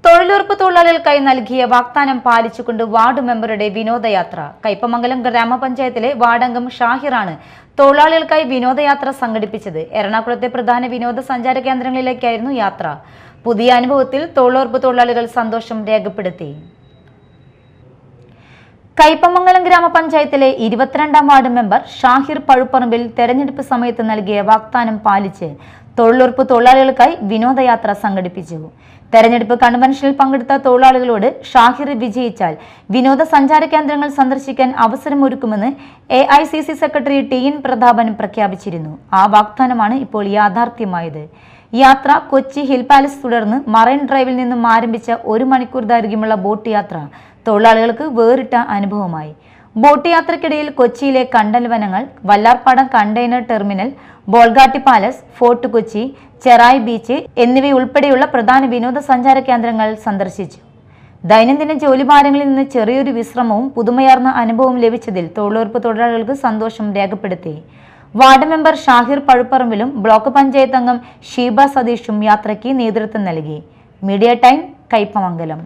തൊഴിലുറപ്പ് തൊഴിലാളികൾക്കായി നൽകിയ വാഗ്ദാനം പാലിച്ചുകൊണ്ട് വാർഡ് മെമ്പറുടെ വിനോദയാത്ര. കയ്പമംഗലം ഗ്രാമപഞ്ചായത്തിലെ വാർഡംഗം ഷാഹിറാണ് തൊഴിലാളികൾക്കായി വിനോദയാത്ര സംഘടിപ്പിച്ചത്. എറണാകുളത്തെ പ്രധാന വിനോദസഞ്ചാര കേന്ദ്രങ്ങളിലേക്കായിരുന്നു യാത്ര. പുതിയ അനുഭവത്തിൽ തൊഴിലുറപ്പ് തൊഴിലാളികൾ സന്തോഷം രേഖപ്പെടുത്തി. കയ്പമംഗലം ഗ്രാമപഞ്ചായത്തിലെ 22-ാം വാർഡ് മെമ്പർ ഷാഹിർ പഴുപ്പറമ്പിൽ തെരഞ്ഞെടുപ്പ് സമയത്ത് നൽകിയ വാഗ്ദാനം പാലിച്ച് തൊഴിലുറപ്പ് തൊഴിലാളികൾക്കായി വിനോദയാത്ര സംഘടിപ്പിച്ചു. തെരഞ്ഞെടുപ്പ് കൺവെൻഷനിൽ പങ്കെടുത്ത തൊഴിലാളികളോട് ഷാഹിർ വിജയിച്ചാൽ വിനോദസഞ്ചാര കേന്ദ്രങ്ങൾ സന്ദർശിക്കാൻ അവസരമൊരുക്കുമെന്ന് AICC സെക്രട്ടറി TN പ്രതാപൻ പ്രഖ്യാപിച്ചിരുന്നു. ആ വാഗ്ദാനമാണ് ഇപ്പോൾ യാഥാർത്ഥ്യമായത്. യാത്ര കൊച്ചി ഹിൽ പാലസ് തുടർന്ന് മറൈൻ ഡ്രൈവിൽ നിന്നും ആരംഭിച്ച 1 മണിക്കൂർ ദൈർഘ്യമുള്ള ബോട്ട് യാത്ര തൊഴിലാളികൾക്ക് വേറിട്ട അനുഭവമായി. ബോട്ട് യാത്രയ്ക്കിടയിൽ കൊച്ചിയിലെ കണ്ടൽ വനങ്ങൾ, Vallarpadam container terminal, Bolgatty palace, fort Kochi, Cherai beach എന്നിവയുൾപ്പെടെയുള്ള പ്രധാന വിനോദസഞ്ചാര കേന്ദ്രങ്ങൾ സന്ദർശിച്ചു. ദൈനംദിന ജോലിഭാരങ്ങളിൽ നിന്ന് ചെറിയൊരു വിശ്രമവും പുതുമയാർന്ന അനുഭവവും ലഭിച്ചതിൽ തൊഴിലുറപ്പ് തൊഴിലാളികൾക്ക് സന്തോഷം രേഖപ്പെടുത്തി. വാർഡ് മെമ്പർ ഷാഹിർ പഴുപ്പറമ്പിലും ബ്ലോക്ക് പഞ്ചായത്ത് അംഗം ഷീബ സതീഷും യാത്രയ്ക്ക് നേതൃത്വം നൽകി. Media time, Kaipamangalam.